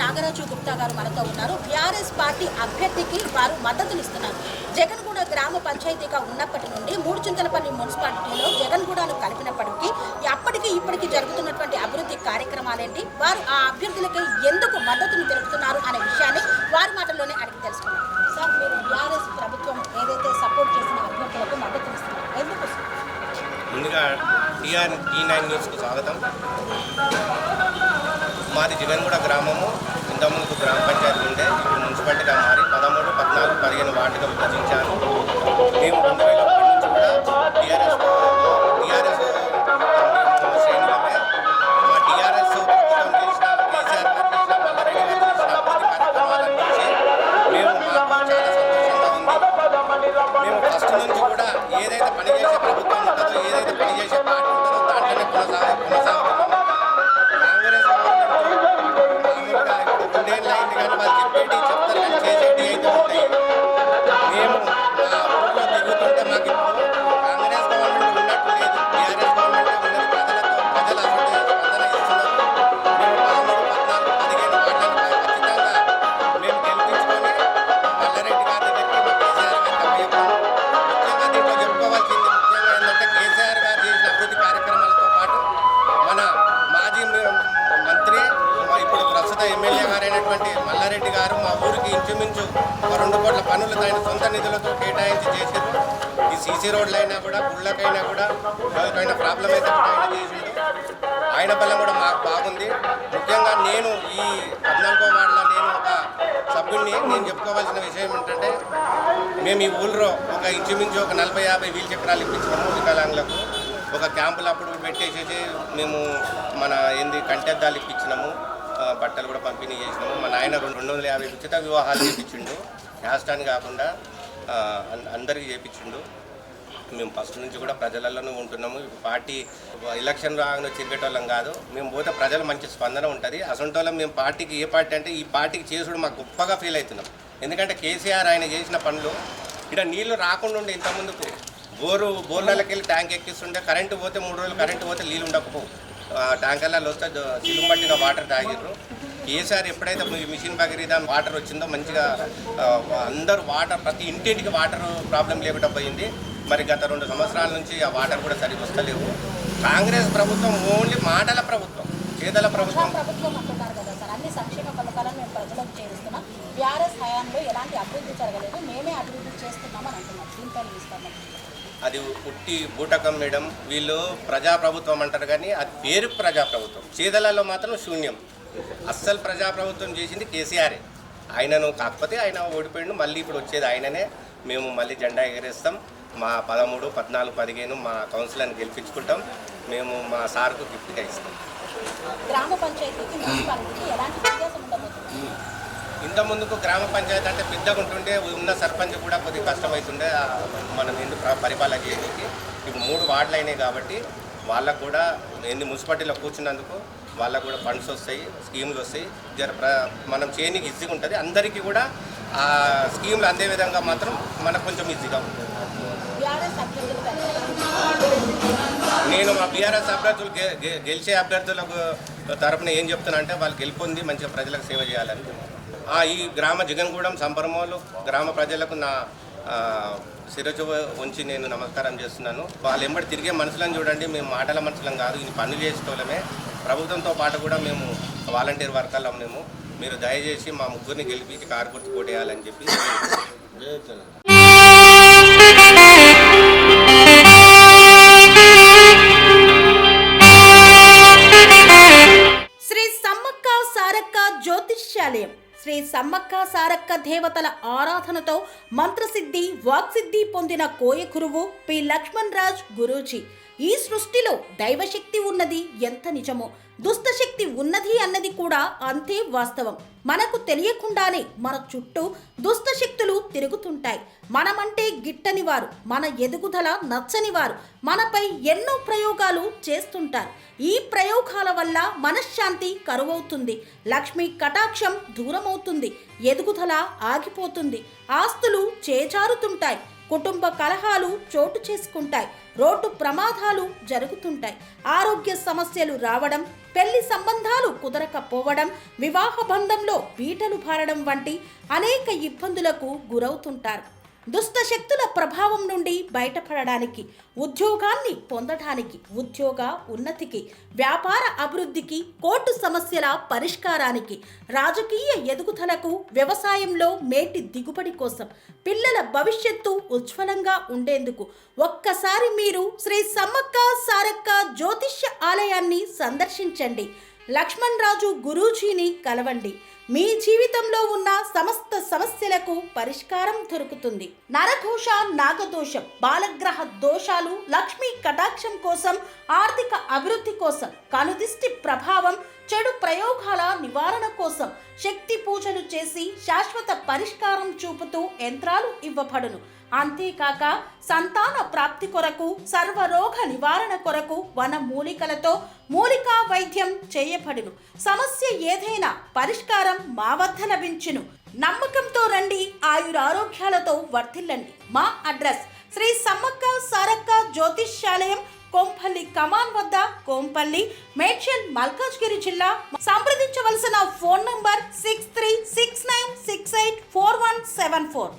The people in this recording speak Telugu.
నాగరాజు గుప్తా గారు మనతో ఉన్నారు. బీఆర్ఎస్ పార్టీ అభ్యర్థికి వారు మద్దతునిస్తున్నారు. జగన్గూడ గ్రామ పంచాయతీగా ఉన్నప్పటి నుండి మూడుచింతలపల్లి మున్సిపాలిటీలో జగన్గూడను కలిపినప్పటికీ అప్పటికి ఇప్పటికీ జరుగుతున్నటువంటి అభివృద్ధి కార్యక్రమాలేంటి, వారు ఆ అభ్యర్థులకి ఎందుకు మద్దతును తెలుపుతున్నారు అనే విషయాన్ని వారి మాటల్లోనే అడిగి తెలుసుకున్నారు. సార్, మీరు బీఆర్ఎస్ ప్రభుత్వం ఏదైతే సపోర్ట్ చేసిన అభ్యర్థులకు మద్దతునిస్తున్నారు, ఎందుకు? ముందుగా T9 న్యూస్కు స్వాగతం. మాది జగన్గూడ గ్రామము. ఇంతకుముందు గ్రామ పంచాయతీ ఉండే, ఇప్పుడు మున్సిపాలిటీగా మారి 13, 14, 15 వార్డుగా విభజించాను. మేము 2001 నుంచి కూడా టీఆర్ఎస్ శ్రేణులమే. మా టీఆర్ఎస్ ప్రభుత్వం చేసిన కేసీఆర్ గారు చేసిన మల్లారెడ్డి గారు చేసిన అభివృద్ధి కార్యక్రమాలను చూసి మాకు చాలా సంతోషంగా ఉంది. మేము ఫస్ట్ నుంచి కూడా ఏదైతే పనిచేసే ప్రభుత్వం ఉంటుందో, ఏదైతే పనిచేసే పార్టీ ఉంటుందో దాంట్లోనే కొనసాగుతున్నాము. కాంగ్రెస్ గవర్నమెంట్ మామూలుగా ఇప్పుడు 2 ఏళ్ళు అయింది, కానీ వాళ్ళు చెప్పేటి చెప్తారు, కానీ చేసేటి అయితే ఉంటాయి. మేము మా ఊళ్ళో తిరుగుతుంటే మాకు ఇప్పుడు కాంగ్రెస్ గవర్నమెంట్ ఉన్నట్టు లేదు, టీఆర్ఎస్ గవర్నమెంట్ ఉన్నది. ప్రజలు అసలు స్పందన ఇస్తున్నారు. మేము 13, 14, 15 వార్డులను ఖచ్చితంగా మేము గెలిపించుకొని మల్లారెడ్డి గారి దగ్గరికి మా కేసీఆర్ గారికి అప్పచెప్పాము. ముఖ్యంగా దీంట్లో చెప్పుకోవాల్సింది ముఖ్యంగా ఏంటంటే కేసీఆర్ గారు చేసిన అభివృద్ధి కార్యక్రమాలతో పాటు మన మాజీ మంత్రి ఇప్పుడు ప్రస్తుత ఎమ్మెల్యే గారైనటువంటి మల్లారెడ్డి గారు మా ఊరికి ఇంచుమించు 2 కోట్ల పనులు ఆయన సొంత నిధులతో కేటాయించి చేసారు. ఈ సీసీ రోడ్లైనా కూడా, గుళ్ళకైనా కూడా, ఎవరికైనా ప్రాబ్లం అయితే కూడా ఆయన చేసిండు. ఆయన బలం కూడా మాకు బాగుంది. ముఖ్యంగా నేను ఈ 14వ వార్డులో నేను ఒక సభ్యుడిని. నేను చెప్పుకోవాల్సిన విషయం ఏంటంటే, మేము ఈ ఊళ్ళో ఒక ఇంచుమించు ఒక 40-50 వీల్ చక్రాలు ఇప్పించినాము వికలాంగులకు. ఒక క్యాంపులు అప్పుడు పెట్టేసేసి మేము మన కంటెద్దాలు ఇప్పించినాము, బట్టలు కూడా పంపిణీ చేసినాము. మా నాయన 250 ఉచిత వివాహాలు చేయించిండు, క్యాస్ట్ కాకుండా అందరికీ చేయించిండు. మేము ఫస్ట్ నుంచి కూడా ప్రజలలోనే ఉంటున్నాము. పార్టీ ఎలక్షన్ రాగానే తిరిగేటోళ్ళం కాదు. మేము పోతే ప్రజలు మంచి స్పందన ఉంటుంది. అసంటోళ్ళం మేము పార్టీకి. ఏ పార్టీ అంటే ఈ పార్టీకి చేసుడు మాకు గొప్పగా ఫీల్ అవుతున్నాం. ఎందుకంటే కేసీఆర్ ఆయన చేసిన పనులు, ఇక్కడ నీళ్లు రాకుండా ఉండే ఇంతకుముందుకు బోర్లకి వెళ్ళి ట్యాంక్ ఎక్కిస్తుంటే, కరెంటు పోతే 3 రోజులు కరెంటు పోతే నీళ్ళు ఉండకపోవు. ట్యాంకర్లలో వస్తే సిలుం పట్టిన వాటర్ తాగిర్రు. కేసీఆర్ ఎప్పుడైతే మిషన్ భగీరథ వాటర్ వచ్చిందో మంచిగా అందరూ వాటర్, ప్రతి ఇంటింటికి వాటర్ ప్రాబ్లం లేకుండా పోయింది. మరి గత 2 సంవత్సరాల నుంచి ఆ వాటర్ కూడా సరిగ్గా వస్తలేవు. కాంగ్రెస్ ప్రభుత్వం ఓన్లీ మాటల ప్రభుత్వం, చేతల ప్రభుత్వం. అంటున్నారు కదా సార్, అన్ని సంక్షేమ పథకాలను మేము ప్రజలకు చేస్తున్నాం, బీఆర్ఎస్ హయాంలో ఎలాంటి అభివృద్ధి జరగలేదు, మేమే అభివృద్ధి చేస్తున్నామని అంటున్నారు. దీనిపైన ఇస్తాము. అది పుట్టి బూటకం మేడం. వీళ్ళు ప్రజాప్రభుత్వం అంటారు, కానీ అది పేరు ప్రజాప్రభుత్వం, చేదలలో మాత్రం శూన్యం. అస్సలు ప్రజాప్రభుత్వం చేసింది కేసీఆరే. ఆయనను కాకపోతే ఆయన ఓడిపోయిండు, మళ్ళీ ఇప్పుడు వచ్చేది ఆయననే. మేము మళ్ళీ జెండా ఎగరేస్తాం. మా 13, 14, 15 మా కౌన్సిలర్ని గెలిపించుకుంటాం. మేము మా సార్కు గిఫ్ట్గా ఇస్తాం. గ్రామ పంచాయతీకి మున్సిపాలిటీకి ఎలాంటి వ్యత్యాసం ఉండబోతుంది? ఇంతకుముందుకు గ్రామ పంచాయతీ అంటే పెద్దగా ఉంటుండే, ఉన్న సర్పంచ్ కూడా కొద్దిగా కష్టమవుతుండే మనం ఎందుకు పరిపాలన చేయడానికి. ఇప్పుడు 3 వార్డులు అయినాయి కాబట్టి వాళ్ళకు కూడా మున్సిపాలిటీలో కూర్చున్నందుకు వాళ్ళకు కూడా ఫండ్స్ వస్తాయి, స్కీములు వస్తాయి. మనం చేయడానికి ఈజీగా ఉంటుంది. అందరికీ కూడా ఆ స్కీములు అందే విధంగా మాత్రం మనకు కొంచెం ఈజీగా ఉంటుంది. నేను మా బీఆర్ఎస్ అభ్యర్థులు గెలిచే అభ్యర్థులకు తరపున ఏం చెప్తున్నా అంటే, వాళ్ళు గెలుపొంది మంచిగా ప్రజలకు సేవ చేయాలని. ఈ గ్రామ జగన్గూడెం సంపరమోలు గ్రామ ప్రజలకు నా శిరజు ఉంచి నేను నమస్కారం చేస్తున్నాను. వాళ్ళు ఎంబడి తిరిగే మనుషులను చూడండి. మేము మాటల మనుషులం కాదు, ఇది పనులు చేసుకోవడమే. ప్రభుత్వంతో పాటు కూడా మేము వాలంటీర్ వర్కర్లం. మీరు దయచేసి మా ముగ్గురిని గెలిపించి కారు గుర్తు కొట్టేయాలని చెప్పి. శ్రీ సమ్మక్క సారక్క జ్యోతిష్యాలయం, శ్రీ సమ్మక్క సారక్క దేవతల ఆరాధనతో మంత్రసిద్ధి, వాక్సిద్ధి పొందిన కోయ గురువు పి లక్ష్మణ్ రాజ్ గురూజీ. ఈ సృష్టిలో దైవశక్తి ఉన్నది ఎంత నిజమో, దుష్టశక్తి ఉన్నది అన్నది కూడా అంతే వాస్తవం. మనకు తెలియకుండానే మన చుట్టూ దుష్టశక్తులు తిరుగుతుంటాయి. మనమంటే గిట్టని వారు, మన ఎదుగుదల నచ్చని వారు మనపై ఎన్నో ప్రయోగాలు చేస్తుంటారు. ఈ ప్రయోగాల వల్ల మనశ్శాంతి కరువవుతుంది, లక్ష్మీ కటాక్షం దూరమవుతుంది, ఎదుగుదల ఆగిపోతుంది, ఆస్తులు చేజారుతుంటాయి. కుటుంబ కలహాలు చోటు చేసుకుంటాయి, రోడ్డు ప్రమాదాలు జరుగుతుంటాయి, ఆరోగ్య సమస్యలు రావడం, పెళ్లి సంబంధాలు కుదరకపోవడం, వివాహ బంధంలో పీటలు భారడం వంటి అనేక ఇబ్బందులకు గురవుతుంటారు. దుష్ట శక్తుల ప్రభావం నుండి బయటపడడానికి, ఉద్యోగాన్ని పొందడానికి, ఉద్యోగ ఉన్నతికి, వ్యాపార అభివృద్ధికి, కోర్టు సమస్యల పరిష్కారానికి, రాజకీయ ఎదుగుదలకు, వ్యవసాయంలో మేటి దిగుబడి కోసం, పిల్లల భవిష్యత్తు ఉజ్వలంగా ఉండేందుకు ఒక్కసారి మీరు శ్రీ సమ్మక్క సారక్క జ్యోతిష్య ఆలయాన్ని సందర్శించండి. లక్ష్మణ్ రాజు గురూజీని కలవండి. మీ జీవితంలో ఉన్న సమస్త సమస్యలకు పరిష్కారం దొరుకుతుంది. నరదోష, నాగదోషం, బాలగ్రహ దోషాలు, లక్ష్మీ కటాక్షం కోసం, ఆర్థిక అభివృద్ధి కోసం, కనుదిష్టి ప్రభావం, చెడు ప్రయోగాల నివారణ కోసం శక్తి పూజలు చేసి శాశ్వత పరిష్కారం చూపుతూ యంత్రాలు ఇవ్వబడును. అంతేకాక సంతాన ప్రాప్తి కొరకు, సర్వరోగ నివారణ కొరకు వన మూలికలతో మూలికా వైద్యం చేయబడును. సమస్య ఏదైనా పరిష్కారం మా వద్ద లభించును. నమ్మకంతో రండి, ఆయురారోగ్యాలతో వర్ధిల్లండి. మా అడ్రస్ శ్రీ సమ్మక్క సారక్క జ్యోతిష్యాలయం, కోంపల్లి కమాన్ వద్ద, కోంపల్లి, మేడ్చల్, మల్కాజ్గిరి జిల్లా. సంప్రదించవలసిన ఫోన్ నంబర్ 6369684174.